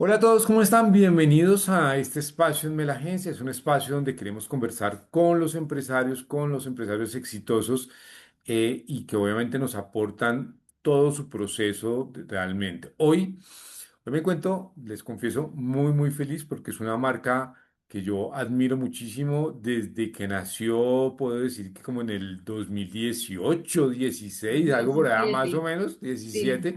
Hola a todos, ¿cómo están? Bienvenidos a este espacio en Melagencia. Es un espacio donde queremos conversar con los empresarios exitosos y que obviamente nos aportan todo su proceso realmente. Hoy me encuentro, les confieso, muy feliz porque es una marca que yo admiro muchísimo desde que nació, puedo decir que como en el 2018, 16, algo por allá más o 17, menos, sí. 17.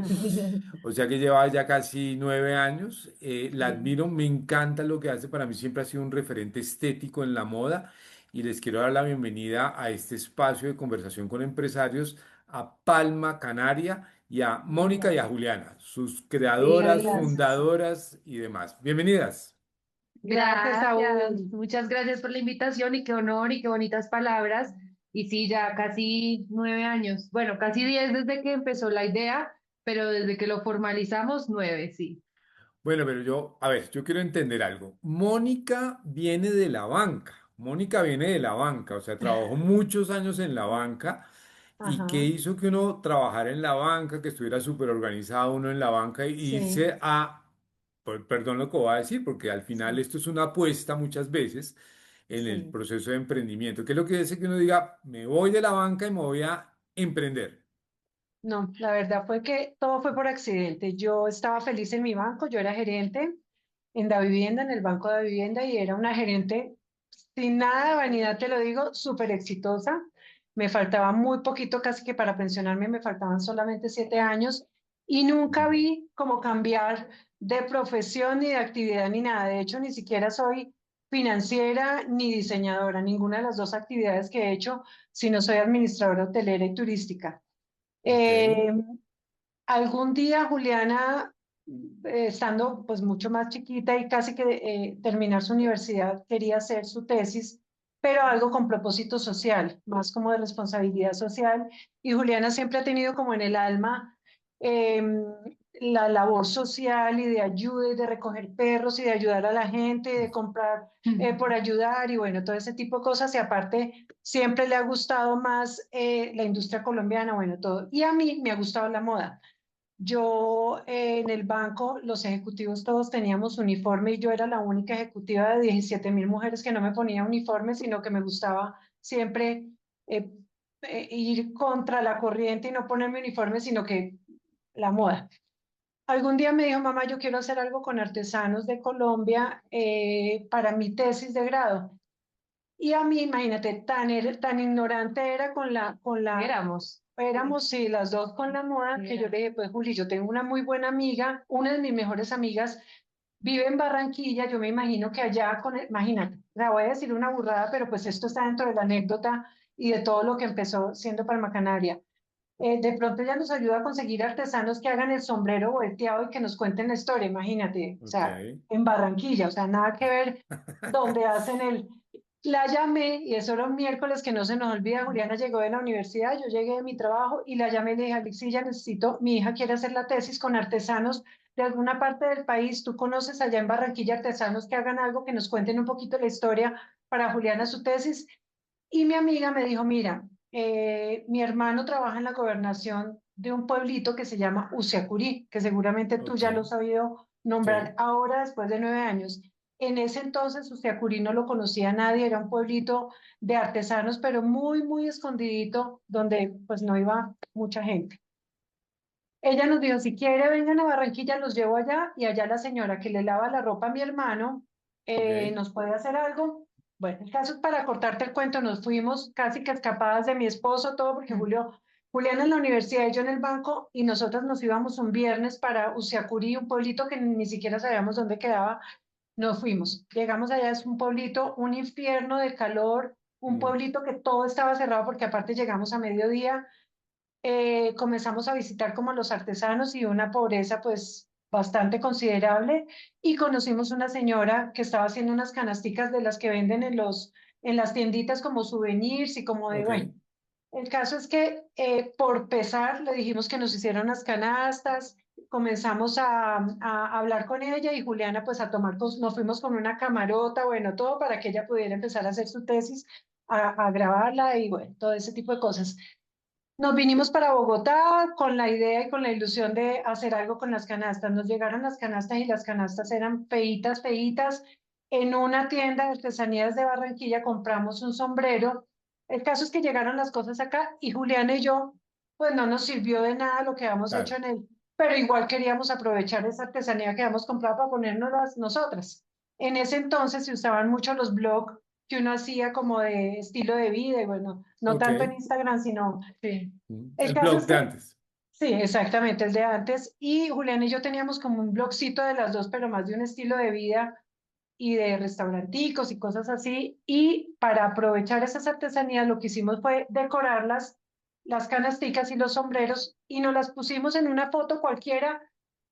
O sea que lleva ya casi 9 años. La Sí. admiro, me encanta lo que hace. Para mí siempre ha sido un referente estético en la moda y les quiero dar la bienvenida a este espacio de conversación con empresarios, a Palma Canaria y a Mónica y a Juliana, sus Muchas creadoras, gracias. fundadoras y demás. Bienvenidas. Gracias, Saúl. Muchas gracias por la invitación y qué honor y qué bonitas palabras. Y sí, ya casi 9 años. Bueno, casi 10 desde que empezó la idea, pero desde que lo formalizamos, 9, sí. Bueno, pero a ver, yo quiero entender algo. Mónica viene de la banca. Mónica viene de la banca, o sea, trabajó muchos años en la banca. ¿Y qué Ajá, hizo que uno trabajara en la banca, que estuviera súper organizado uno en la banca e sí, irse perdón lo que voy a decir, porque al final sí, esto es una apuesta muchas veces en el sí. proceso de emprendimiento? ¿Qué es lo que hace que uno diga, me voy de la banca y me voy a emprender? No, la verdad fue que todo fue por accidente. Yo estaba feliz en mi banco, yo era gerente en Da Vivienda, en el Banco de Vivienda, y era una gerente sin nada de vanidad, te lo digo, súper exitosa. Me faltaba muy poquito, casi que para pensionarme me faltaban solamente 7 años y nunca Mm. vi cómo cambiar de profesión ni de actividad ni nada. De hecho, ni siquiera soy financiera ni diseñadora, ninguna de las dos actividades que he hecho, sino soy administradora hotelera y turística. Ok, Eh, Algún día Juliana, estando pues mucho más chiquita y casi que terminar su universidad, quería hacer su tesis, pero algo con propósito social, más como de responsabilidad social. Y Juliana siempre ha tenido como en el alma eh, la labor social y de ayuda y de recoger perros y de ayudar a la gente, y de comprar por ayudar y bueno, todo ese tipo de cosas. Y aparte, siempre le ha gustado más la industria colombiana, bueno, todo. Y a mí me ha gustado la moda. Yo en el banco, los ejecutivos todos teníamos uniforme y yo era la única ejecutiva de 17.000 mujeres que no me ponía uniforme, sino que me gustaba siempre eh, ir contra la corriente y no ponerme uniforme, sino que la moda. Algún día me dijo, mamá, yo quiero hacer algo con artesanos de Colombia para mi tesis de grado. Y a mí, imagínate, tan ignorante era Éramos. éramos, sí, las dos con la moda, que yo Era. le dije, pues Juli, yo tengo una muy buena amiga, una de mis mejores amigas vive en Barranquilla, yo me imagino que allá imagínate, la voy a decir una burrada, pero pues esto está dentro de la anécdota y de todo lo que empezó siendo Palma Canaria. De pronto ella nos ayuda a conseguir artesanos que hagan el sombrero volteado y que nos cuenten la historia, imagínate, o ok. sea, en Barranquilla, o sea, nada que ver donde hacen el... La llamé y eso era un miércoles que no se nos olvida. Juliana llegó de la universidad, yo llegué de mi trabajo y la llamé y le dije, Alexis, necesito, mi hija quiere hacer la tesis con artesanos de alguna parte del país. ¿Tú conoces allá en Barranquilla artesanos que hagan algo, que nos cuenten un poquito la historia para Juliana su tesis? Y mi amiga me dijo, mira, mi hermano trabaja en la gobernación de un pueblito que se llama Usiacurí, que seguramente tú Ok, ya lo has sabido sí. nombrar ahora después de 9 años. En ese entonces Usiacurí no lo conocía nadie, era un pueblito de artesanos, pero muy escondidito, donde pues no iba mucha gente. Ella nos dijo, si quiere, vengan a Barranquilla, los llevo allá y allá la señora que le lava la ropa a mi hermano Ok. nos puede hacer algo. Bueno, el caso es para cortarte el cuento, nos fuimos casi que escapadas de mi esposo, todo porque Julián en la universidad y yo en el banco y nosotras nos íbamos un viernes para Usiacurí, un pueblito que ni siquiera sabíamos dónde quedaba. Nos fuimos, llegamos allá, es un pueblito, un infierno de calor, un Mm. pueblito que todo estaba cerrado porque aparte llegamos a mediodía. Comenzamos a visitar como los artesanos y una pobreza pues bastante considerable y conocimos una señora que estaba haciendo unas canasticas de las que venden en las tienditas como souvenirs y como de, Ok. bueno, el caso es que por pesar le dijimos que nos hicieran unas canastas, comenzamos a hablar con ella y Juliana pues a tomar, nos fuimos con una camarota, bueno, todo para que ella pudiera empezar a hacer su tesis, a grabarla y bueno, todo ese tipo de cosas. Nos vinimos para Bogotá con la idea y con la ilusión de hacer algo con las canastas. Nos llegaron las canastas y las canastas eran feitas, feitas. En una tienda de artesanías de Barranquilla compramos un sombrero. El caso es que llegaron las cosas acá y Juliana y yo, pues no nos sirvió de nada lo que habíamos hecho Claro. en él, pero igual queríamos aprovechar esa artesanía que habíamos comprado para ponérnoslas nosotras. En ese entonces se usaban mucho los blogs que uno hacía como de estilo de vida y bueno, no Ok. tanto en Instagram, sino Sí. el El caso blog es de que, antes. sí, exactamente, el de antes. Y Julián y yo teníamos como un blogcito de las dos, pero más de un estilo de vida y de restauranticos y cosas así. Y para aprovechar esas artesanías, lo que hicimos fue decorarlas, las canasticas y los sombreros, y nos las pusimos en una foto cualquiera.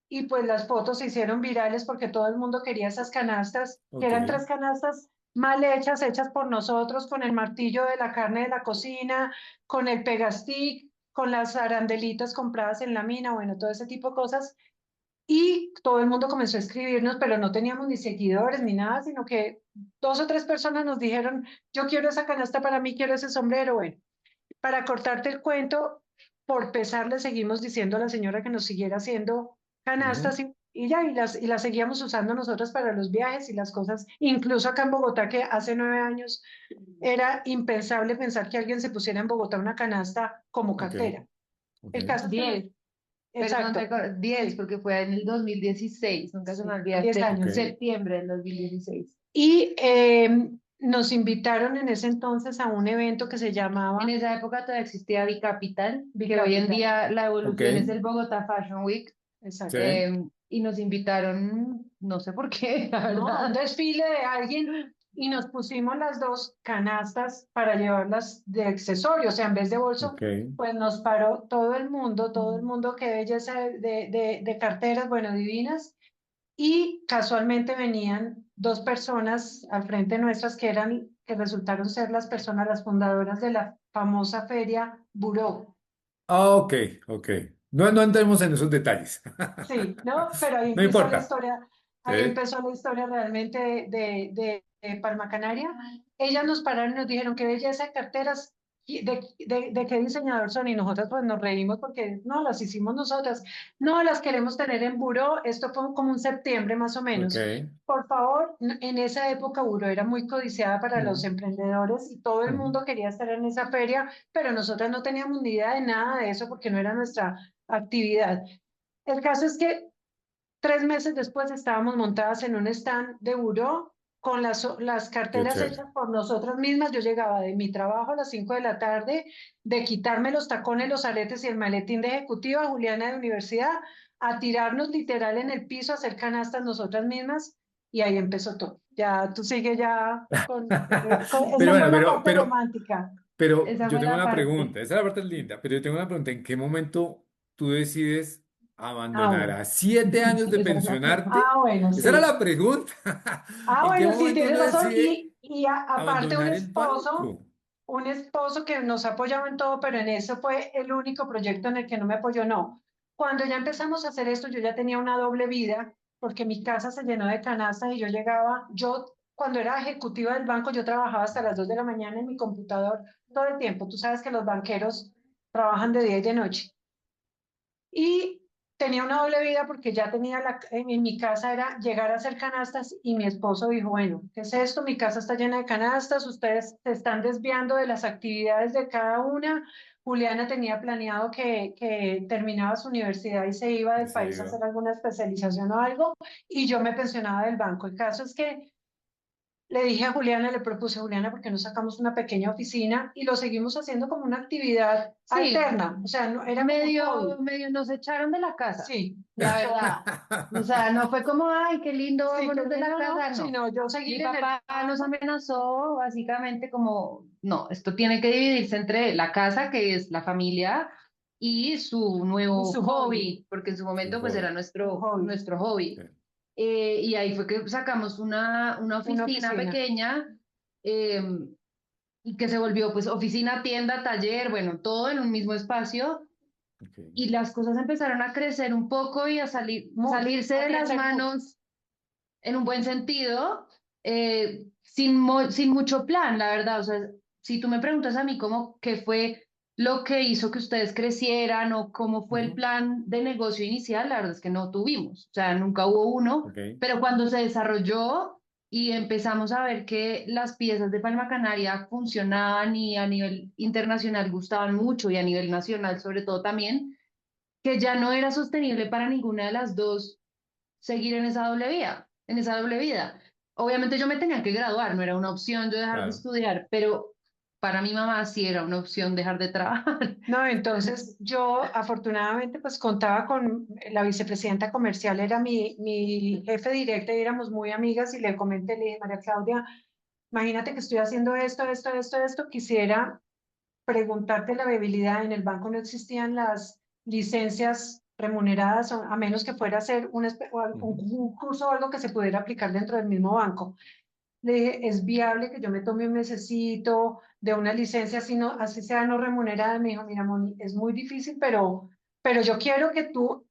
Y pues las fotos se hicieron virales porque todo el mundo quería esas canastas, que Ok. eran tres canastas mal hechas, hechas por nosotros, con el martillo de la carne de la cocina, con el pegastick, con las arandelitas compradas en la mina, bueno, todo ese tipo de cosas. Y todo el mundo comenzó a escribirnos, pero no teníamos ni seguidores ni nada, sino que dos o tres personas nos dijeron, yo quiero esa canasta para mí, quiero ese sombrero. Bueno, para cortarte el cuento, por pesar le seguimos diciendo a la señora que nos siguiera haciendo Ujú. canastas y ya, y las seguíamos usando nosotras para los viajes y las cosas, incluso acá en Bogotá, que hace 9 años era impensable pensar que alguien se pusiera en Bogotá una canasta como Ok. cartera. Ok. El caso es que, 10, perdón, exacto, 10, sí, porque fue en el 2016, nunca se me sí, olvida, 10 Ok. años. septiembre del 2016. Y nos invitaron en ese entonces a un evento que se En llamaba esa época todavía existía Bicapital, que hoy en Bicapital. día la Ok. evolución es el Bogotá Fashion Week, Exacto. Sí. y nos invitaron, no sé por qué, la No, a un verdad. desfile de alguien y nos pusimos las dos canastas para llevarlas de accesorio, o sea, en vez de bolso, Ok. pues nos paró todo el mundo, qué belleza de carteras, bueno, divinas, y casualmente venían dos personas al frente nuestras que resultaron ser las personas, las fundadoras de la famosa feria Buró. Ah, ok. Ok. No, no entremos en esos detalles. Sí, ¿no? Pero No importa. Sí. ahí empezó la historia realmente de Palma Canaria. Ellas nos pararon y nos dijeron qué belleza de carteras, de qué diseñador son, y nosotras pues nos reímos porque no, las hicimos nosotras, no, las queremos tener en Buró, esto fue como un septiembre más o Ok. menos. Por favor, en esa época Buró era muy codiciada para los Mm, emprendedores y todo el mm. mundo quería estar en esa feria, pero nosotras no teníamos ni idea de nada de eso porque no era nuestra actividad. El caso es que 3 meses después estábamos montadas en un stand de buró con las Qué carteras chévere. hechas por nosotras mismas. Yo llegaba de mi trabajo a las 5 de la tarde, de quitarme los tacones, los aretes y el maletín de ejecutiva, Juliana de universidad, a tirarnos literal en el piso, a hacer canastas nosotras mismas y ahí empezó todo. Ya tú sigues ya Pero esa fue bueno, la parte romántica. pero Esa yo fue tengo la una parte. pregunta. Esa es la parte linda, pero yo tengo una pregunta. ¿En qué momento tú decides Ah, abandonar bueno. a 7 años de Esa es la pregunta. Ah, pensionarte? bueno, Esa era sí. la pregunta. Ah, ¿En qué bueno, sí, momento tienes uno razón. decide Aparte abandonar el banco? un esposo que nos ha apoyado en todo, pero en eso fue el único proyecto en el que no me apoyó, no. Cuando ya empezamos a hacer esto, yo ya tenía una doble vida, porque mi casa se llenó de canastas y yo cuando era ejecutiva del banco, yo trabajaba hasta las 2 de la mañana en mi computador todo el tiempo. Tú sabes que los banqueros trabajan de día y de noche. Y tenía una doble vida porque ya tenía en mi casa era llegar a hacer canastas y mi esposo dijo, bueno, ¿qué es esto? Mi casa está llena de canastas, ustedes se están desviando de las actividades de cada una. Juliana tenía planeado que terminaba su universidad y se iba Y del se país a iba. hacer alguna especialización o algo, y yo me pensionaba del banco. El caso es que le dije a Juliana, le propuse a Juliana, ¿por qué no sacamos una pequeña oficina y lo seguimos haciendo como una actividad Sí, alterna? O sea, no, era como un medio, hobby. medio nos echaron de la casa, Sí, la yo, verdad. O sea, no fue como, ay, qué lindo, sí, vámonos que de la lindo, no, casa, no. sino yo Mi seguir en el papá nos trabajo amenazó básicamente como, no, esto tiene que dividirse entre la casa, que es la familia, y su y nuevo su hobby, hobby, porque en su Su momento pues era hobby. su hobby, nuestro Sí. hobby. Y ahí fue que sacamos una una oficina oficina. pequeña, eh, y que se volvió pues oficina, tienda, taller, bueno, todo en un mismo espacio, Ok. y las cosas empezaron a crecer un poco y a salirse A de las crecer mucho. manos en un buen sentido, sin mucho plan, la verdad. O sea, si tú me preguntas a mí cómo, qué fue lo que hizo que ustedes crecieran o cómo fue el Ujú. plan de negocio inicial, la verdad es que no tuvimos, o sea, nunca hubo uno, Ok, pero cuando se desarrolló y empezamos a ver que las piezas de Palma Canaria funcionaban y a nivel internacional gustaban mucho y a nivel nacional sobre todo también, que ya no era sostenible para ninguna de las dos seguir en esa doble vía, en esa doble vida. Obviamente yo me tenía que graduar, no era una opción yo dejar de claro. estudiar, pero para mi mamá sí era una opción dejar de trabajar. No, entonces yo afortunadamente pues contaba con la vicepresidenta comercial, era mi jefe directa y éramos muy amigas y le comenté, le dije, María Claudia, imagínate que estoy haciendo esto, quisiera preguntarte la viabilidad. En el banco no existían las licencias remuneradas, a menos que fuera a hacer Ujú. un curso o algo que se pudiera aplicar dentro del mismo banco. Le dije, es viable que yo me tome un mesecito de una licencia, así, no, así sea no remunerada. Me dijo, mira, Moni, es muy difícil, pero yo quiero que tú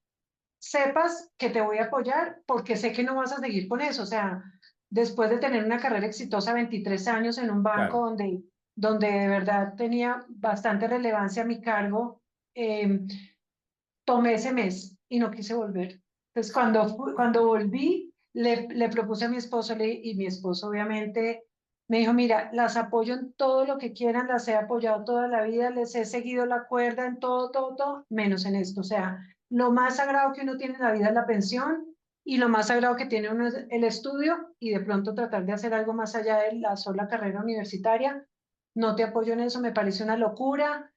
sepas que te voy a apoyar porque sé que no vas a seguir con eso. O sea, después de tener una carrera exitosa, 23 años en un banco Claro, donde de verdad tenía bastante relevancia mi cargo, eh, tomé ese mes y no quise volver. Entonces, cuando volví, le propuse a mi esposo y mi esposo obviamente me dijo, mira, las apoyo en todo lo que quieran, las he apoyado toda la vida, les he seguido la cuerda en todo, menos en esto. O sea, lo más sagrado que uno tiene en la vida es la pensión y lo más sagrado que tiene uno es el estudio y de pronto tratar de hacer algo más allá de la sola carrera universitaria. No te apoyo en eso, me parece una locura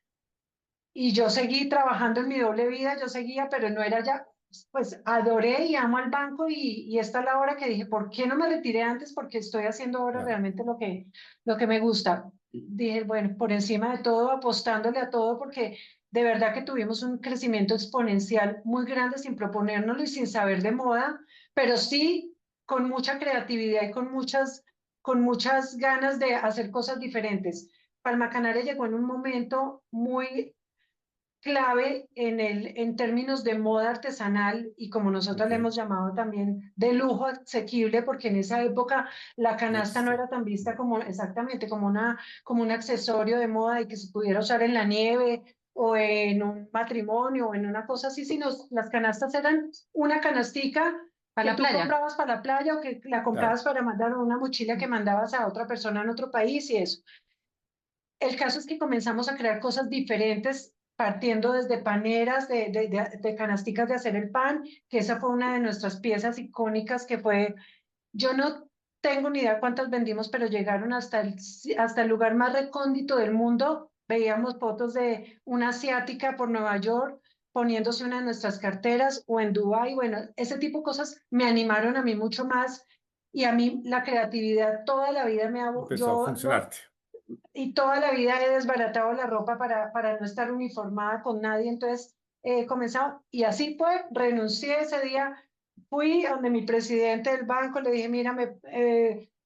y yo seguí trabajando en mi doble vida, yo seguía, pero no era ya, pues adoré y amo al banco y esta es la hora que dije, ¿por qué no me retiré antes? Porque estoy haciendo ahora claro. realmente lo que me gusta. Dije, bueno, por encima de todo, apostándole a todo, porque de verdad que tuvimos un crecimiento exponencial muy grande sin proponérnoslo y sin saber de moda, pero sí con mucha creatividad y con muchas ganas de hacer cosas diferentes. Palma Canaria llegó en un momento muy clave en términos de moda artesanal y como nosotros Ok, le hemos llamado también de lujo asequible, porque en esa época la no canasta no existía. era tan vista como exactamente como un accesorio de moda y que se pudiera usar en la nieve o en un matrimonio o en una cosa así, sino las canastas eran una canastica Para que la tú playa. comprabas para la playa o que la Claro. comprabas para mandar a una mochila que mandabas a otra persona en otro país y eso. El caso es que comenzamos a crear cosas diferentes, partiendo desde paneras, de canasticas de hacer el pan, que esa fue una de nuestras piezas icónicas, que fue, yo no tengo ni idea cuántas vendimos, pero llegaron hasta el lugar más recóndito del mundo. Veíamos fotos de una asiática por Nueva York poniéndose una de nuestras carteras o en Dubái. Bueno, ese tipo de cosas me animaron a mí mucho más y a mí la creatividad toda la vida Empezó a funcionarte. y toda la vida he desbaratado la ropa para no estar uniformada con nadie, entonces he comenzado, y así fue, renuncié ese día, fui donde mi presidente del banco, le dije, mira,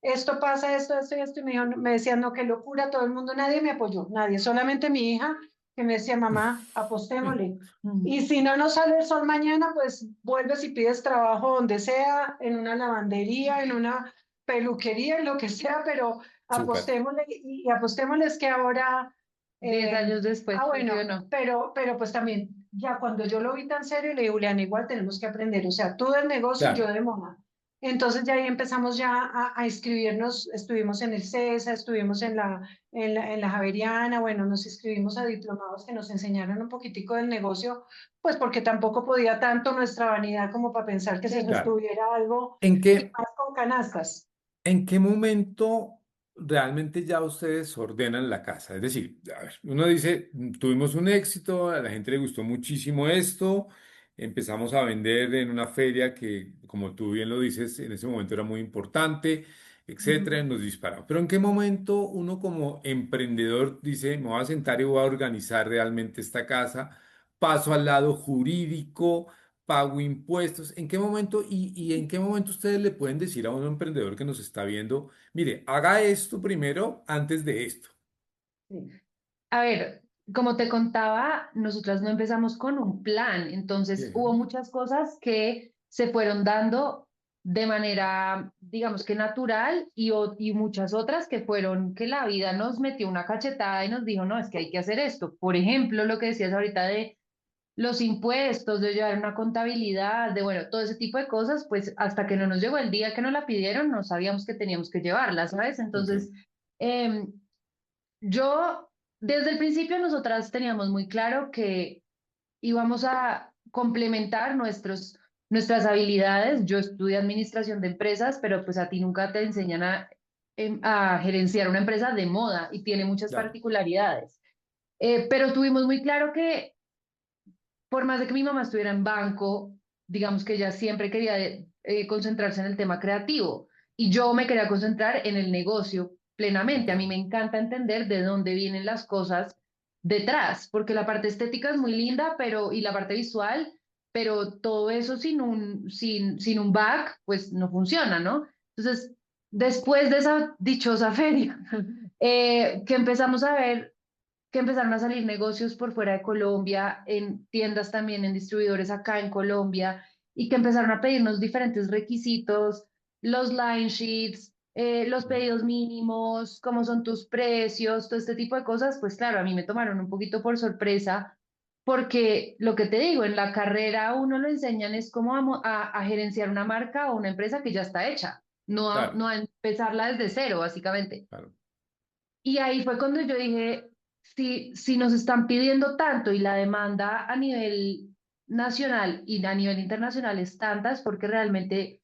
esto pasa, esto, y esto, y me decían, no, qué locura, todo el mundo, nadie me apoyó, nadie, solamente mi hija, que me decía, mamá, apostémosle. Mm. Y si no nos sale el sol mañana, pues vuelves y pides trabajo donde sea, en una lavandería, en una peluquería, en lo que sea, pero Súper. apostémosle y apostémosle es que ahora, 10 años después bueno, funcionó. pero pues también, ya cuando yo lo vi tan serio, le digo, Julián, igual tenemos que aprender, o sea, tú del negocio y yo Claro. de moda. Entonces ya ahí empezamos ya a inscribirnos, estuvimos en el CESA, estuvimos en la Javeriana, bueno, nos inscribimos a diplomados que nos enseñaron un poquitico del negocio, pues porque tampoco podía tanto nuestra vanidad como para pensar que se Sí. Claro. sostuviera algo ¿En y qué, más con canastas. ¿En qué momento realmente ya ustedes ordenan la casa? Es decir, a ver, uno dice, tuvimos un éxito, a la gente le gustó muchísimo esto, empezamos a vender en una feria que, como tú bien lo dices, en ese momento era muy importante, etcétera, y nos disparamos. Pero ¿en qué momento uno como emprendedor dice, me voy a sentar y voy a organizar realmente esta casa? Paso al lado jurídico, pago impuestos. ¿En qué momento y en qué momento ustedes le pueden decir a un emprendedor que nos está viendo, mire, haga esto primero antes de esto? Sí. A ver, como te contaba, nosotras no empezamos con un plan, entonces hubo Bien. muchas cosas que se fueron dando de manera, digamos que natural, y muchas otras que fueron que la vida nos metió una cachetada y nos dijo, no, es que hay que hacer esto. Por ejemplo, lo que decías ahorita de los impuestos, de llevar una contabilidad, de bueno, todo ese tipo de cosas, pues hasta que no nos llegó el día que nos la pidieron, no sabíamos que teníamos que llevarla, ¿sabes? Ok, Entonces, em, yo, desde el principio, nosotras teníamos muy claro que íbamos a complementar nuestras habilidades. Yo estudié administración de empresas, pero pues a ti nunca te enseñan a gerenciar una empresa de moda y tiene muchas claro, particularidades. Pero tuvimos muy claro que por más de que mi mamá estuviera en banco, digamos que ella siempre quería concentrarse en el tema creativo y yo me quería concentrar en el negocio ok, plenamente. A mí me encanta entender de dónde vienen las cosas detrás, porque la parte estética es muy linda, y la parte visual, pero todo eso sin un back, pues no funciona, ¿no? Entonces, después de esa dichosa feria, que empezamos a ver que empezaron a salir negocios por fuera de Colombia, en tiendas también, en distribuidores acá en Colombia, y que empezaron a pedirnos diferentes requisitos, los line sheets, los pedidos mínimos, cómo son tus precios, todo este tipo de cosas, pues claro, a mí me tomaron un poquito por sorpresa, porque lo que te digo, en la carrera a uno lo enseñan es cómo a gerenciar una marca o una empresa que ya está hecha, claro, no a empezarla desde cero, básicamente. claro, Y ahí fue cuando yo dije, si nos están pidiendo tanto y la demanda a nivel nacional y a nivel internacional es tanta, es porque realmente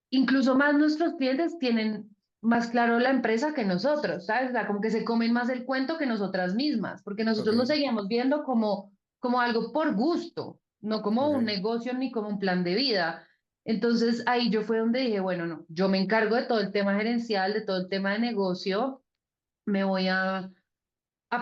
incluso más nuestros clientes tienen más claro la empresa que nosotros, ¿sabes? O sea, como que se comen más el cuento que nosotras mismas, porque ok, nosotros lo seguíamos viendo como algo por gusto, no como un ok. negocio ni como un plan de vida. Entonces ahí yo fue donde dije, bueno, no, yo me encargo de todo el tema gerencial, de todo el tema de negocio, me voy a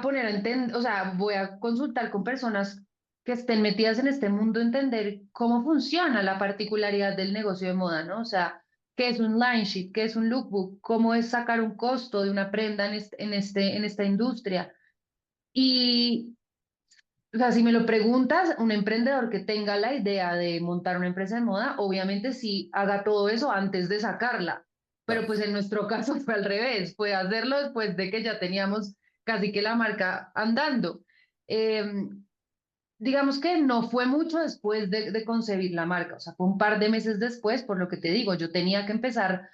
poner a entender, o sea, voy a consultar con personas que estén metidas en este mundo, entender cómo funciona la particularidad del negocio de moda, ¿no? O sea, qué es un line sheet, qué es un lookbook, cómo es sacar un costo de una prenda en esta industria. Y, o sea, si me lo preguntas, un emprendedor que tenga la idea de montar una empresa de moda, obviamente sí haga todo eso antes de sacarla. Pero Claro. pues en nuestro caso fue al revés, fue hacerlo después de que ya teníamos casi que la marca andando. Eh, digamos que no fue mucho después de concebir la marca, o sea, fue un par de meses después, por lo que te digo, yo tenía que empezar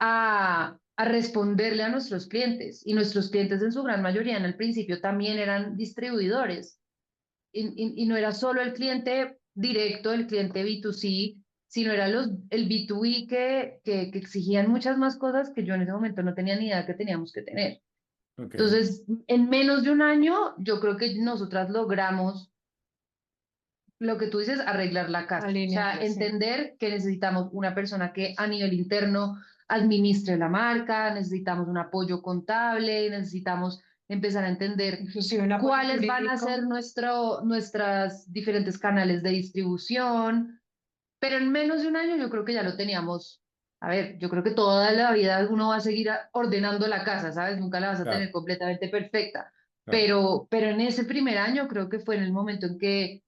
a responderle a nuestros clientes y nuestros clientes en su gran mayoría en el principio también eran distribuidores y no era solo el cliente directo, el cliente B2C, sino era el B2B que exigían muchas más cosas que yo en ese momento no tenía ni idea que teníamos que tener. Ok, Entonces, en menos de un año, yo creo que nosotras logramos lo que tú dices, arreglar la casa. O sea, Alinearla, sí. entender que necesitamos una persona que a nivel interno administre la marca, necesitamos un apoyo contable, necesitamos empezar a entender Inclusive un apoyo cuáles van a jurídico. ser nuestras diferentes canales de distribución, pero en menos de un año yo creo que ya lo teníamos. A ver, yo creo que toda la vida uno va a seguir ordenando la casa, ¿sabes? Nunca la vas a tener claro, completamente perfecta, claro. pero en ese primer año creo que fue en el momento en que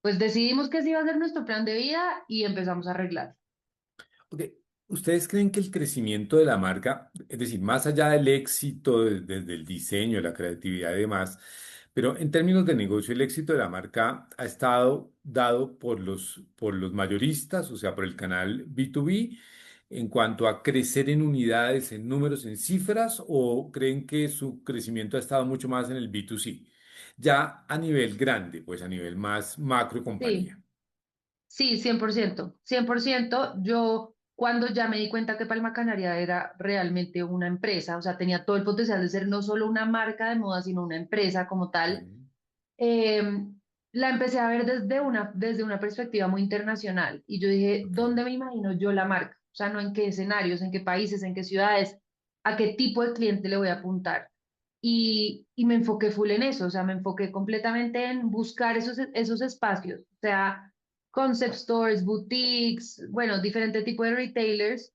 pues decidimos que ese iba a ser nuestro plan de vida y empezamos a arreglar. Ok, ¿ustedes creen que el crecimiento de la marca, es decir, más allá del éxito desde el diseño, la creatividad y demás, pero en términos de negocio, el éxito de la marca ha estado dado por los mayoristas, o sea, por el canal B2B, en cuanto a crecer en unidades, en números, en cifras, o creen que su crecimiento ha estado mucho más en el B2C? Ya a nivel grande, pues a nivel más macro Sí, compañía. sí, 100%, 100%. Yo cuando ya me di cuenta que Palma Canaria era realmente una empresa, o sea, tenía todo el potencial de ser no solo una marca de moda, sino una empresa como tal, Sí, eh, la empecé a ver desde una perspectiva muy internacional. Y yo dije, ok, ¿dónde me imagino yo la marca? O sea, no en qué escenarios, en qué países, en qué ciudades, a qué tipo de cliente le voy a apuntar. Y me enfoqué full en eso, o sea, me enfoqué completamente en buscar esos espacios, o sea, concept stores, boutiques, bueno, diferente tipo de retailers,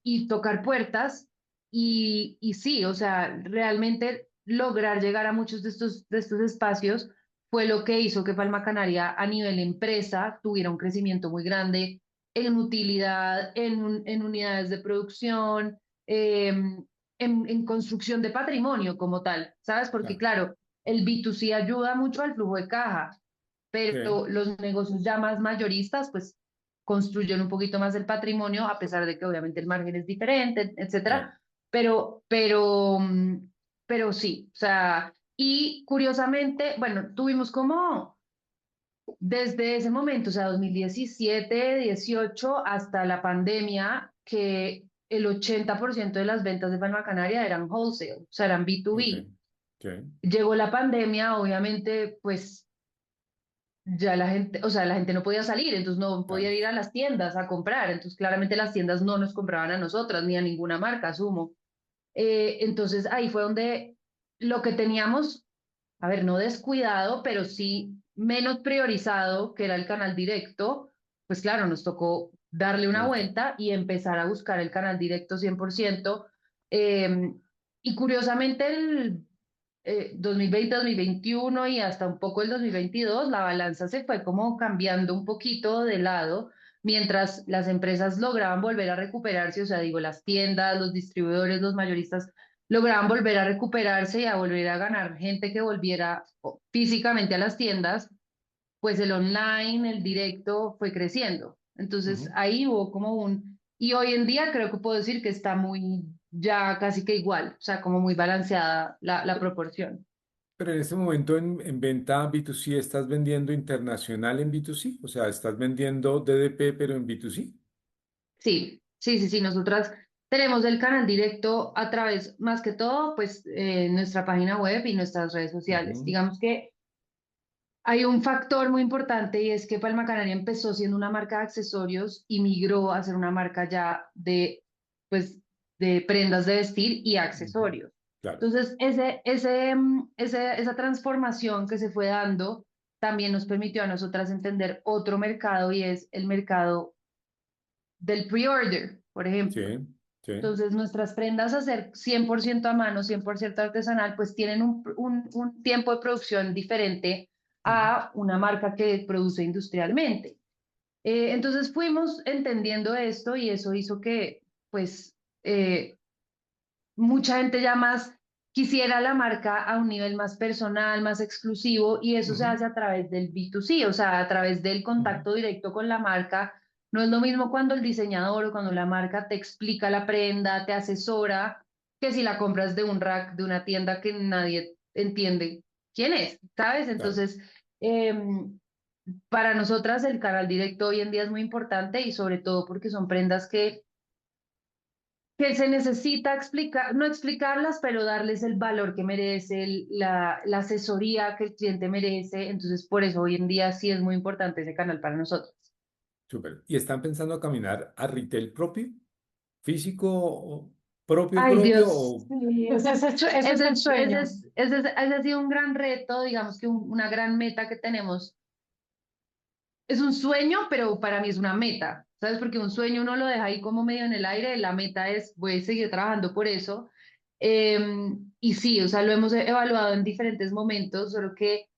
y tocar puertas. Y sí, o sea, realmente lograr llegar a muchos de estos espacios fue lo que hizo que Palma Canaria a nivel empresa tuviera un crecimiento muy grande en utilidad, en unidades de producción, en construcción de patrimonio como tal, ¿sabes? Porque Claro. claro, el B2C ayuda mucho al flujo de caja, Sí, pero los negocios ya más mayoristas, pues construyen un poquito más el patrimonio, a pesar de que obviamente el margen es diferente, claro. etcétera. Pero sí, o sea, y curiosamente, bueno, tuvimos como desde ese momento, o sea, 2017, 18, hasta la pandemia, que el 80% de las ventas de Palma Canaria eran wholesale, o sea, eran Ok. B2B. Sí. Llegó la pandemia, obviamente, pues ya la gente, o sea, la gente no podía salir, entonces no Claro. podía ir a las tiendas a comprar, entonces claramente las tiendas no nos compraban a nosotras ni a ninguna marca, asumo. Entonces ahí fue donde lo que teníamos, a ver, no descuidado, pero sí menos priorizado, que era el canal directo, pues claro, nos tocó darle una Vuelta. vuelta y empezar a buscar el canal directo 100%. eh, y curiosamente el 2020, 2021 y hasta un poco el 2022, la balanza se fue como cambiando un poquito de lado, mientras las empresas lograban volver a recuperarse, o sea, digo, las tiendas, los distribuidores, los mayoristas lograban volver a recuperarse y a volver a ganar gente que volviera físicamente a las tiendas, pues el online, el directo fue creciendo. Entonces Ujú. ahí hubo como y hoy en día creo que puedo decir que está muy, ya casi que igual, o sea, como muy balanceada la proporción. Pero en este momento en venta B2C estás vendiendo internacional en B2C, o sea, estás vendiendo DDP pero en B2C. Sí, sí, sí, sí, nosotras tenemos el canal directo a través, más que todo, pues nuestra página web y nuestras redes sociales. Ujú, Digamos que hay un factor muy importante y es que Palma Canaria empezó siendo una marca de accesorios y migró a ser una marca ya pues, de prendas de vestir y ujú. accesorios. Claro. Entonces, esa transformación que se fue dando también nos permitió a nosotras entender otro mercado y es el mercado del pre-order, por Sí, ejemplo. sí. Entonces, nuestras prendas a ser 100% a mano, 100% artesanal, pues tienen un tiempo de producción diferente Ujú. a una marca que produce industrialmente. Entonces fuimos entendiendo esto y eso hizo que, pues, mucha gente ya más quisiera la marca a un nivel más personal, más exclusivo, y eso se Ujú, hace a través del B2C, o sea, a través del ujú. contacto directo con la marca. No es lo mismo cuando el diseñador o cuando la marca te explica la prenda, te asesora, que si la compras de un rack, de una tienda que nadie entiende quién es, ¿sabes? Claro. Entonces, para nosotras el canal directo hoy en día es muy importante y sobre todo porque son prendas que se necesita explicar, no explicarlas, pero darles el valor que merece, la asesoría que el cliente merece. Entonces, por eso hoy en día sí es muy importante ese canal para nosotros. Súper. ¿Y están pensando caminar a retail propio? ¿Físico propio Ay, propio Dios. o Sí. Ese es el sueño. Ese ha sido un gran reto, digamos que una gran meta que tenemos. Es un sueño, pero para mí es una meta, ¿sabes? Porque un sueño uno lo deja ahí como medio en el aire, la meta es, voy a seguir trabajando por eso. Y sí, o sea, lo hemos evaluado en diferentes momentos, solo que,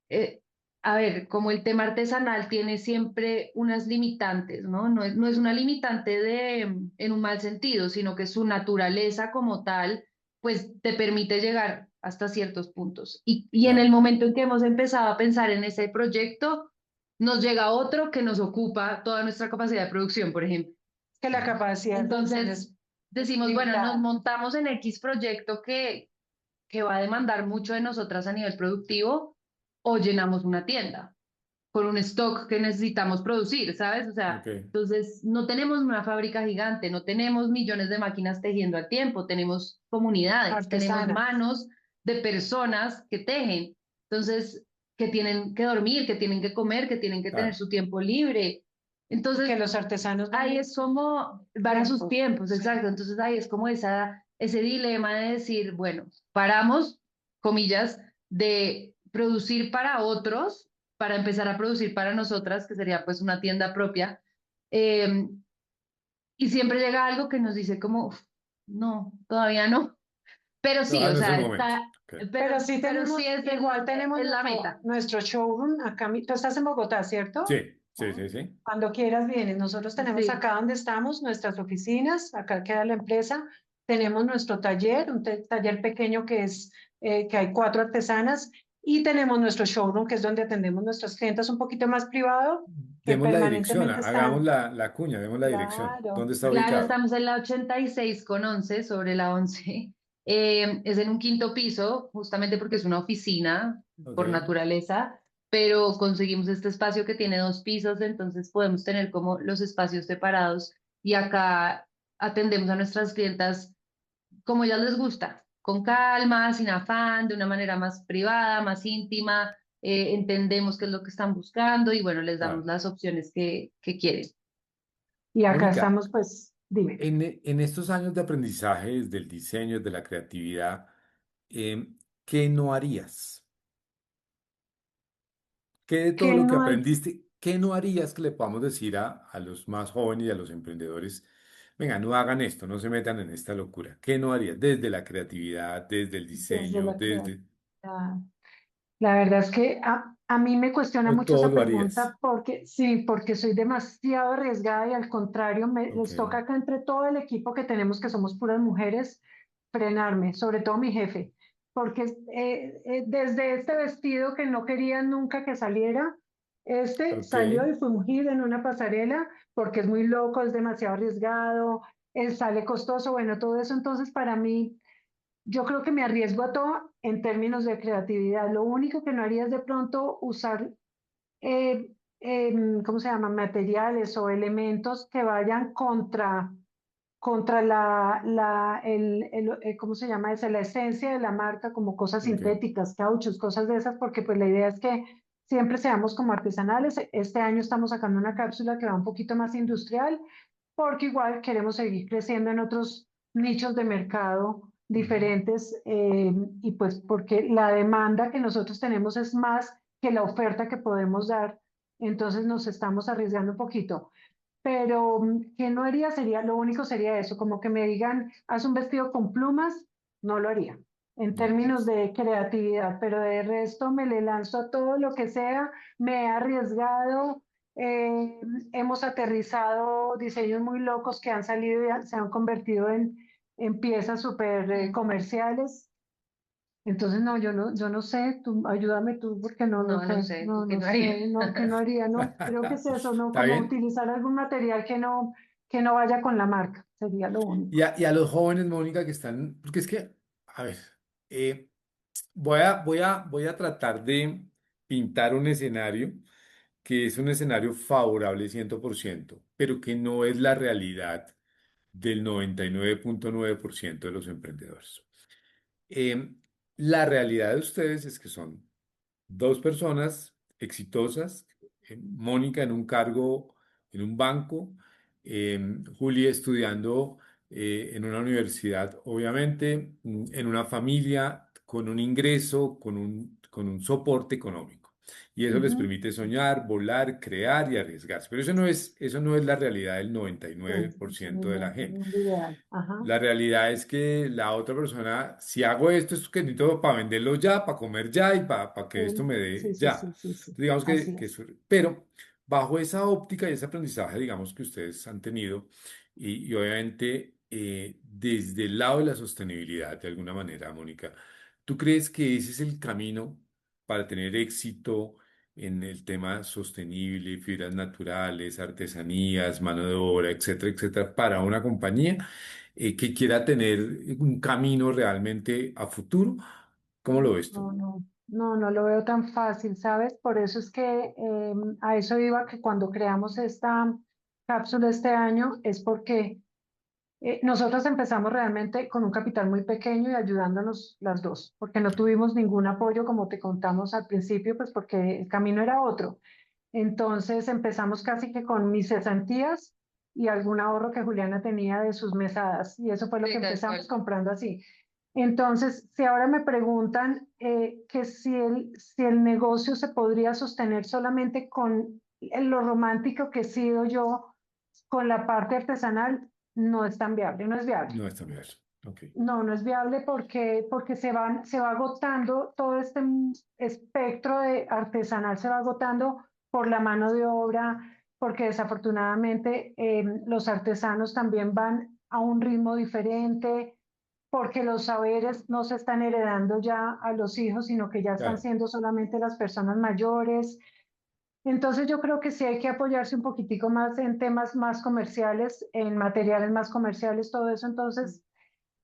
eh, a ver, como el tema artesanal tiene siempre unas limitantes, ¿no? No es una limitante en un mal sentido, sino que su naturaleza como tal, pues te permite llegar hasta ciertos puntos. Y en el claro, momento en que hemos empezado a pensar en ese proyecto, nos llega otro que nos ocupa toda nuestra capacidad de producción, por ejemplo. Que la ujú, capacidad de producción es Entonces, decimos, bueno, nos limitada. montamos en X proyecto que va a demandar mucho de nosotras a nivel productivo o llenamos una tienda con un stock que necesitamos producir, ¿sabes? O sea, ok, entonces no tenemos una fábrica gigante, no tenemos millones de máquinas tejiendo al tiempo, tenemos comunidades, tenemos Artesana. manos de personas que tejen, entonces, que tienen que dormir, que tienen que comer, que tienen que tener claro, su tiempo libre. Y que Entonces, los artesanos van ahí a es como, van a sus tiempo. tiempos, exacto. Entonces ahí es como ese dilema de decir, bueno, paramos, comillas, de producir para otros para empezar a producir para nosotras, que sería pues una tienda propia. eh, y siempre llega algo que nos dice como, "Uf, no, todavía no. Pero sí, todavía o no es el sea, momento. Ok. Pero sí pero sí tenemos, igual tenemos es la meta. nuestro showroom acá. Tú estás en Bogotá, Sí, ¿cierto? Sí, sí, sí. Cuando quieras vienes. Nosotros tenemos Sí. acá donde estamos nuestras oficinas, acá queda la empresa. Tenemos nuestro taller, un taller pequeño que es que hay 4 artesanas y tenemos nuestro showroom que es donde atendemos nuestras clientes un poquito más privado que Demos la dirección, permanentemente hagamos están. la cuña, demos la dirección. Claro. ¿Dónde está Claro, ubicado? estamos en la 86 con 11, sobre la 11. Es en un quinto piso, justamente porque es una oficina Ok, por naturaleza, pero conseguimos este espacio que tiene 2 pisos, entonces podemos tener como los espacios separados y acá atendemos a nuestras clientas como ellas les gusta, con calma, sin afán, de una manera más privada, más íntima, entendemos qué es lo que están buscando y bueno, les damos claro. las opciones que quieren. Y acá Mónica, estamos, pues, dime. en estos años de aprendizaje, desde el diseño, desde la creatividad, ¿qué no harías? ¿Qué de todo Que lo que no hay, aprendiste, qué no harías que le podamos decir a los más jóvenes y a los emprendedores? Venga, no hagan esto, no se metan en esta locura. ¿Qué no harías? Desde la creatividad, desde el desde diseño, la desde... creatividad. La verdad es que a mí me cuestiona O mucho todo esa lo harías. pregunta porque sí, porque soy demasiado arriesgada y al contrario, Ok, les toca acá entre todo el equipo que tenemos, que somos puras mujeres, frenarme, sobre todo mi jefe, porque desde este vestido que no quería nunca que saliera, este ok, salió y fue ungido en una pasarela porque es muy loco, es demasiado arriesgado, sale costoso, bueno, todo eso, entonces para mí... Yo creo que me arriesgo a todo en términos de creatividad. Lo único que no haría es de pronto usar, ¿cómo se llama? Materiales o elementos que vayan contra ¿cómo se llama esa? La esencia de la marca, como cosas ok. sintéticas, cauchos, cosas de esas, porque pues la idea es que siempre seamos como artesanales. Este año estamos sacando una cápsula que va un poquito más industrial porque igual queremos seguir creciendo en otros nichos de mercado Ujú. diferentes y pues porque la demanda que nosotros tenemos es más que la oferta que podemos dar, entonces nos estamos arriesgando un poquito. Pero ¿qué no haría? Sería, lo único sería eso, como que me digan, haz un vestido con plumas, no lo haría en No lo términos harías. de creatividad, pero de resto me le lanzo a todo lo que sea, me he arriesgado, eh, hemos aterrizado diseños muy locos que han salido y se han convertido en piezas súper Mm. comerciales. Entonces, no, yo no sé, tú, ayúdame tú, porque no, no No, no sé, sé, ¿tú no, qué no no harías? sé, no, que no haría, no, creo que es eso, ¿no? ¿Está Como bien? utilizar algún material que no vaya con la marca, sería lo único. Y a los jóvenes, Mónica, que están, porque es que, a ver, eh, voy a tratar de pintar un escenario que es un escenario favorable 100%, pero que no es la realidad del 99,9% de los emprendedores. Eh, la realidad de ustedes es que son dos personas exitosas, Mónica en un cargo en un banco, Juli estudiando en una universidad, obviamente, en una familia con un ingreso, con un soporte económico. Y eso les Ujú, permite soñar, volar, crear y arriesgarse. Pero eso no es la realidad del noventa y sí, nueve por eso no ciento es de la el gente. mundo ideal. Ajá, La realidad es que la otra persona, si hago esto, es que necesito para venderlo ya, para comer ya y para que esto sí, me sí, dé sí, ya. sí, sí, sí, Digamos así que es. eso, pero bajo esa óptica y ese aprendizaje, digamos, que ustedes han tenido, y obviamente desde el lado de la sostenibilidad, de alguna manera, Mónica, ¿tú crees que ese es el camino para tener éxito en el tema sostenible, fibras naturales, artesanías, mano de obra, etcétera, etcétera, para una compañía que quiera tener un camino realmente a futuro? ¿Cómo lo ves tú? No, no, no, no lo veo tan fácil, ¿sabes? Por eso es que a eso iba que cuando creamos esta cápsula este año es porque nosotros empezamos realmente con un capital muy pequeño y ayudándonos las dos, porque no tuvimos ningún apoyo, como te contamos al principio, pues porque el camino era otro. Entonces empezamos casi que con mis cesantías y algún ahorro que Juliana tenía de sus mesadas, y eso fue lo que Sí, tal empezamos cual. comprando así. Entonces, si ahora me preguntan que si el negocio se podría sostener solamente con lo romántico que he sido yo, con la parte artesanal, no es tan viable, no es viable. No está bien. Ok. No, no es viable porque se va agotando todo este espectro de artesanal, se va agotando por la mano de obra, porque desafortunadamente los artesanos también van a un ritmo diferente, porque los saberes no se están heredando ya a los hijos, sino que ya están Claro, siendo solamente las personas mayores. Entonces yo creo que sí hay que apoyarse un poquitico más en temas más comerciales, en materiales más comerciales, todo eso. Entonces,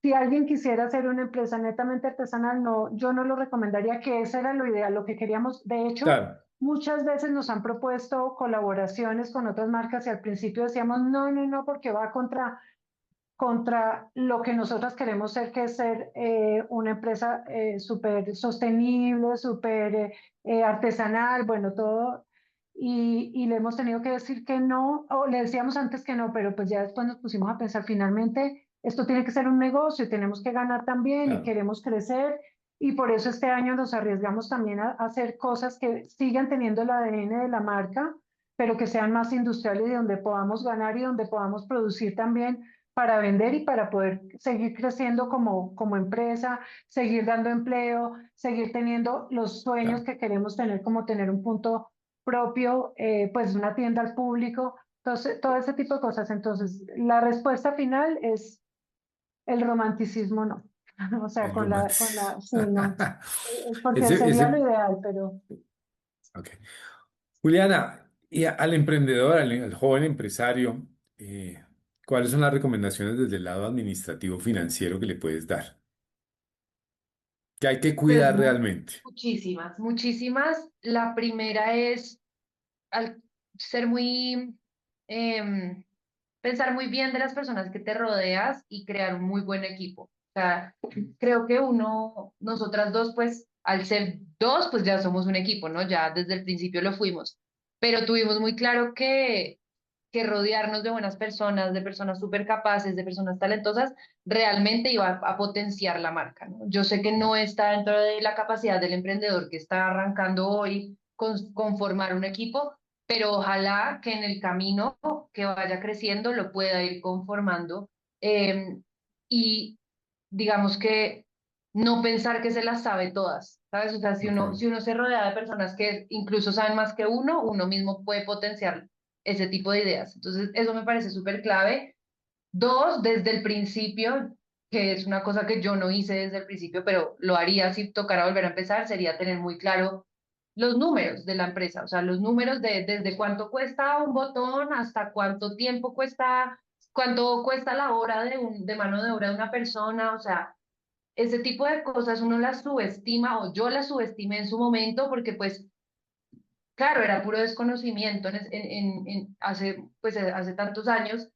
si alguien quisiera hacer una empresa netamente artesanal, no, yo no lo recomendaría, que ese era lo ideal, lo que queríamos. De hecho, claro, muchas veces nos han propuesto colaboraciones con otras marcas y al principio decíamos, no, no, no, porque va contra lo que nosotras queremos ser, que es ser una empresa súper sostenible, súper artesanal, bueno, todo. Y le hemos tenido que decir que no, o le decíamos antes que no, pero pues ya después nos pusimos a pensar, finalmente, esto tiene que ser un negocio, tenemos que ganar también y claro. queremos crecer. Y por eso este año nos arriesgamos también a hacer cosas que sigan teniendo el ADN de la marca, pero que sean más industriales y donde podamos ganar y donde podamos producir también para vender y para poder seguir creciendo como empresa, seguir dando empleo, seguir teniendo los sueños Claro. que queremos tener, como tener un punto propio, pues una tienda al público, entonces todo ese tipo de cosas. Entonces, la respuesta final es el romanticismo, no. O sea, El romance. sí, no. Porque Ese, sería lo ese, ideal, pero ok. Juliana, y al emprendedor, al joven empresario, ¿cuáles son las recomendaciones desde el lado administrativo financiero que le puedes dar? Que hay que Pues cuidar realmente. muchísimas, muchísimas. La primera es al ser muy, em, pensar muy bien de las personas que te rodeas y crear un muy buen equipo. O sea, creo que nosotras dos, pues, al ser dos, pues ya somos un equipo, ¿no? Ya desde el principio lo fuimos, pero tuvimos muy claro que rodearnos de buenas personas, de personas súper capaces, de personas talentosas, realmente iba a potenciar la marca, ¿no? Yo sé que no está dentro de la capacidad del emprendedor que está arrancando hoy con formar un equipo, pero ojalá que en el camino que vaya creciendo lo pueda ir conformando y digamos que no pensar que se las sabe todas, ¿sabes? O sea, Ok, si uno se rodea de personas que incluso saben más que uno mismo puede potenciar ese tipo de ideas. Entonces, eso me parece súper clave. Dos, desde el principio, que es una cosa que yo no hice desde el principio, pero lo haría si tocara volver a empezar, sería tener muy claro los números de la empresa, o sea, los números de desde cuánto cuesta un botón hasta cuánto tiempo cuesta, cuánto cuesta la hora de mano de obra de una persona, o sea, ese tipo de cosas uno las subestima o yo las subestimé en su momento porque pues claro, era puro desconocimiento hace, pues, hace tantos años,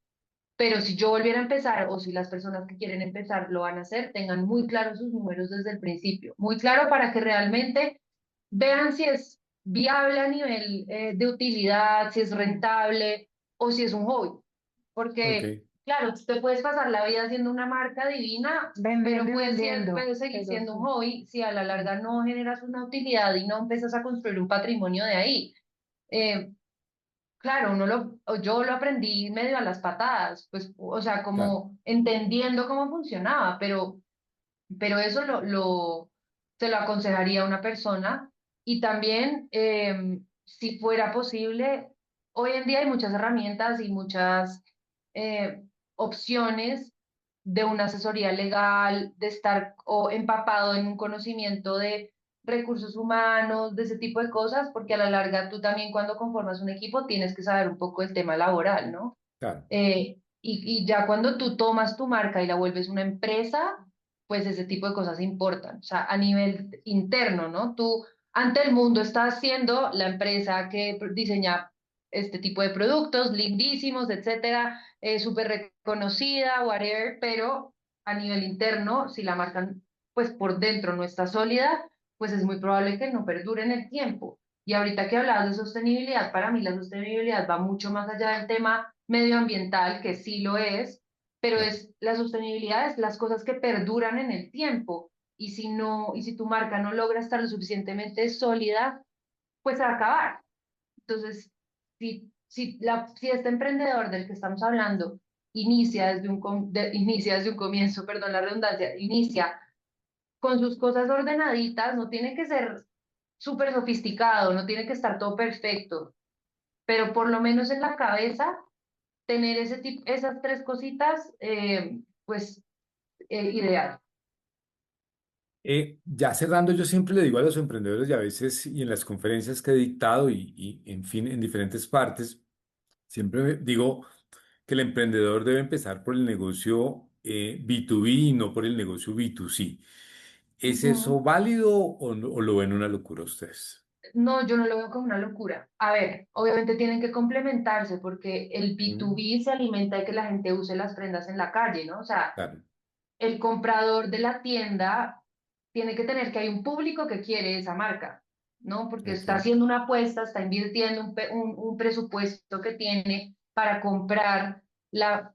pero si yo volviera a empezar o si las personas que quieren empezar lo van a hacer, tengan muy claros sus números desde el principio, muy claro para que realmente vean si es viable a nivel de utilidad, si es rentable o si es un hobby. Porque, ok, claro, tú te puedes pasar la vida haciendo una marca divina, pero vendiendo y vendiendo, puede seguir pero siendo un sí. hobby si a la larga no generas una utilidad y no empiezas a construir un patrimonio de ahí. Eh, claro, o yo lo aprendí medio a las patadas, pues, o sea, claro, como entendiendo cómo funcionaba, pero eso se lo aconsejaría a una persona. Y también, si fuera posible, hoy en día hay muchas herramientas y muchas eh, opciones de una asesoría legal, de estar o empapado en un conocimiento de recursos humanos, de ese tipo de cosas, porque a la larga tú también cuando conformas un equipo tienes que saber un poco el tema laboral, ¿no? claro, Y ya cuando tú tomas tu marca y la vuelves una empresa, pues ese tipo de cosas importan. O sea, a nivel interno, ¿no? Tú ante el mundo estás siendo la empresa que diseña este tipo de productos, lindísimos, etcétera, súper reconocida, whatever, pero a nivel interno, si la marca, pues por dentro no está sólida, pues es muy probable que no perdure en el tiempo. Y ahorita que hablabas de sostenibilidad, para mí la sostenibilidad va mucho más allá del tema medioambiental, que sí lo es, pero claro, es la sostenibilidad, es las cosas que perduran en el tiempo. Y si tu marca no logra estar lo suficientemente sólida, pues se va a acabar. Entonces, si este emprendedor del que estamos hablando inicia desde un comienzo, perdón la redundancia, inicia con sus cosas ordenaditas, no tiene que ser súper sofisticado, no tiene que estar todo perfecto, pero por lo menos en la cabeza, tener ese tipo, esas tres cositas, pues ideal. Ya cerrando, yo siempre le digo a los emprendedores y a veces y en las conferencias que he dictado en fin, en diferentes partes, siempre digo que el emprendedor debe empezar por el negocio B2B y no por el negocio B2C. ¿Es eso Ujú. válido o lo ven una locura ustedes? No, yo no lo veo como una locura. A ver, obviamente tienen que complementarse porque el Mm, B2B se alimenta de que la gente use las prendas en la calle, ¿no? O sea, claro, el comprador de la tienda tiene que tener que hay un público que quiere esa marca, ¿no? Porque está ok, haciendo una apuesta, está invirtiendo un presupuesto que tiene para comprar la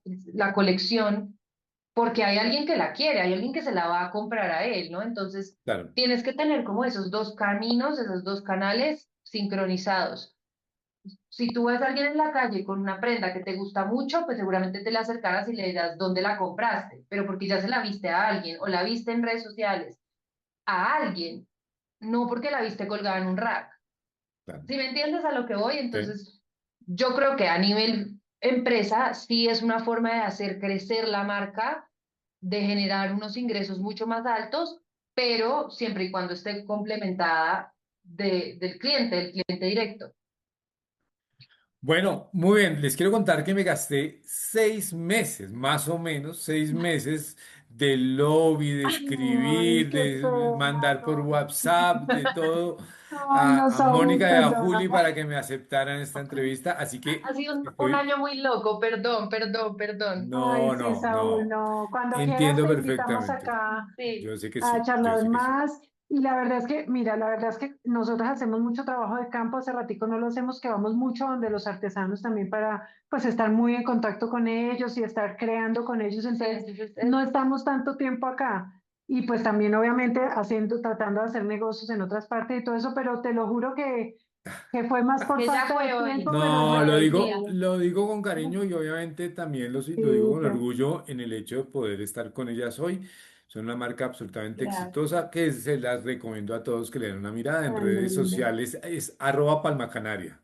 colección, porque hay alguien que la quiere, hay alguien que se la va a comprar a él, ¿no? Entonces, claro, tienes que tener como esos dos caminos, esos dos canales sincronizados. Si tú ves a alguien en la calle con una prenda que te gusta mucho, pues seguramente te la acercarás y le dirás dónde la compraste, pero porque ya se la viste a alguien o la viste en redes sociales a alguien, no porque la viste colgada en un rack. claro. Si me entiendes a lo que voy, Sí. entonces yo creo que a nivel empresa sí es una forma de hacer crecer la marca, de generar unos ingresos mucho más altos, pero siempre y cuando esté complementada del cliente directo. Bueno, muy bien. Les quiero contar que me gasté 6 meses, más o menos, 6 meses de lobby, de Ay, escribir, qué de pena, mandar por no. WhatsApp, de todo Ay, no, a Saúl, Mónica y a perdona. Juli para que me aceptaran esta entrevista. Así Ha que sido un estoy, año muy loco, perdón, perdón, perdón. Ay, no, sí, no, Saúl, no. no. Cuando quieras Entiendo te invitamos perfectamente. acá Sí, Yo sé que a sí, yo charlar sé que sí. más. Y la verdad es que, mira, la verdad es que nosotros hacemos mucho trabajo de campo, hace ratico no lo hacemos, que vamos mucho donde los artesanos también para, pues, estar muy en contacto con ellos y estar creando con ellos. sí, Entonces, entonces no estamos tanto tiempo acá. Y pues también, obviamente, haciendo, tratando de hacer negocios en otras partes y todo eso, pero te lo juro que fue más por que ya falta de fue hoy, tiempo, pero No, ya bueno, fue el día. sí, lo digo con cariño y obviamente también sí, lo digo con qué, orgullo en el hecho de poder estar con ellas hoy. Son una marca absolutamente Gracias. exitosa que se las recomiendo a todos que le den una mirada. En ay, no, redes linda. sociales es arroba Palma Canaria.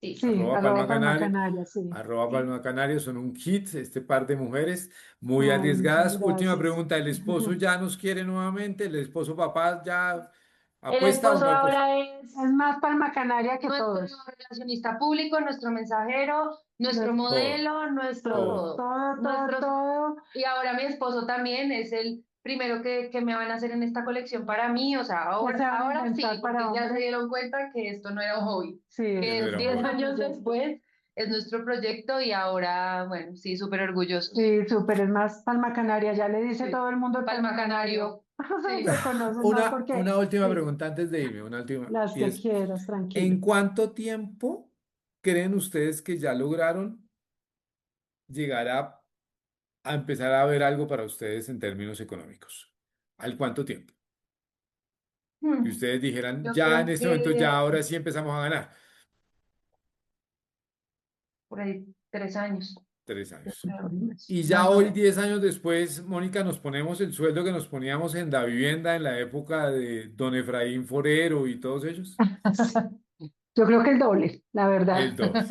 Sí, Sí, Arroba Palma arroba Palma Canaria. Canaria, sí. Arroba sí. Palma Canaria son un hit, este par de mujeres muy Ay, muchas arriesgadas. Última gracias. pregunta, ¿el esposo ya nos quiere nuevamente? ¿El esposo papá ya El apuesta o esposo no apuesta? ahora es Es más Palma Canaria que nuestro todos. relacionista público, nuestro mensajero, nuestro Los- Todo, modelo, nuestro todo, todo. todo. todo, todo, Nuestros, todo. y ahora mi esposo también es el primero que me van a hacer en esta colección para mí. O sea, ¿Qué se van a ahora inventar sí, para porque ya se hombre? dieron cuenta que esto no era un hobby, Sí, Que no que era un 10 es hobby. un años proyecto. después es nuestro proyecto y ahora, bueno, sí, súper orgullosos. Sí, súper, es más Palma Canaria. Ya le dice Sí. todo el mundo el Palma Palma Canario. Canario. Sí. Lo conocen más porque, Una última sí, pregunta antes de irme, una última. las Y que es, quieras, tranquilo. ¿en cuánto tiempo creen ustedes que ya lograron llegar a empezar a ver algo para ustedes en términos económicos? ¿Al cuánto tiempo? Que Hmm, ustedes dijeran, Yo ya en creo este momento, ya que ahora sí empezamos a ganar. por ahí 3 años, Tres yo años. creo, Y ya más o hoy, menos. 10 años después, Mónica, nos ponemos el sueldo que nos poníamos en la vivienda en la época de Don Efraín Forero y todos ellos. Yo creo que el doble, la verdad. El doble.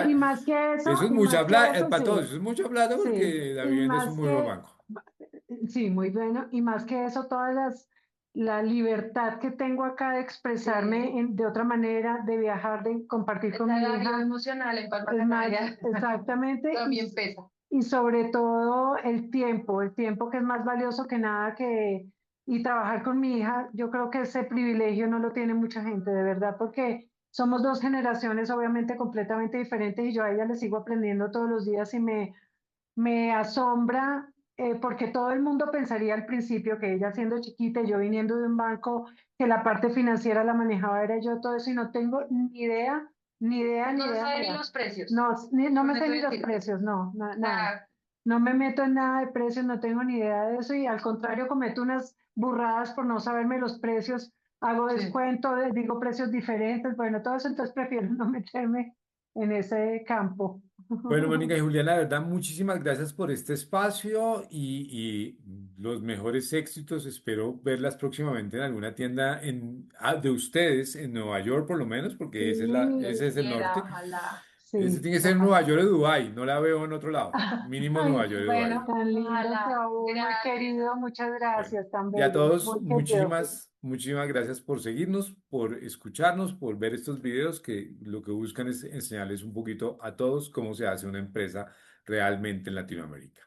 Y más que eso, Eso es y más mucha que plata, eso, para todos, sí, eso es mucha plata sí, porque la y vivienda es un más muy buen que, banco. sí, muy bueno, y más que eso, la libertad que tengo acá de Sí. expresarme de otra manera, de viajar, de compartir con Esa mi área hija, emocional en Palma es más, Canaria exactamente, también pesa. y sobre todo el tiempo que es más valioso que nada y trabajar con mi hija, yo creo que ese privilegio no lo tiene mucha gente, de verdad, porque somos dos generaciones obviamente completamente diferentes y yo a ella le sigo aprendiendo todos los días y me asombra porque todo el mundo pensaría al principio que ella siendo chiquita y yo viniendo de un banco, que la parte financiera la manejaba era yo todo eso y no tengo ni idea, ni idea, ni No idea, ni saben idea. los precios, No, no me con sé eso ni los decirte. precios, no, O nada. sea, No me meto en nada de precios, no tengo ni idea de eso y al contrario cometo unas burradas por no saberme los precios, hago sí. descuento, digo precios diferentes, bueno, todo eso, entonces prefiero no meterme en ese campo. Bueno, Mónica y Juliana, la verdad, muchísimas gracias por este espacio y los mejores éxitos. Espero verlas próximamente en alguna tienda de ustedes, en Nueva York por lo menos, porque Sí, ese es el Quiera, norte. ojalá. Ese sí, tiene que ser en Nueva ojalá. York o Dubái, no la veo en otro lado. Mínimo Ay, Nueva York o Bueno, Dubái. tan lindo, ojalá. Saúl, muy Gracias. querido, muchas Bueno, gracias, tan y a bello, todos, muy querido. muchísimas gracias por seguirnos, por escucharnos, por ver estos videos que lo que buscan es enseñarles un poquito a todos cómo se hace una empresa realmente en Latinoamérica.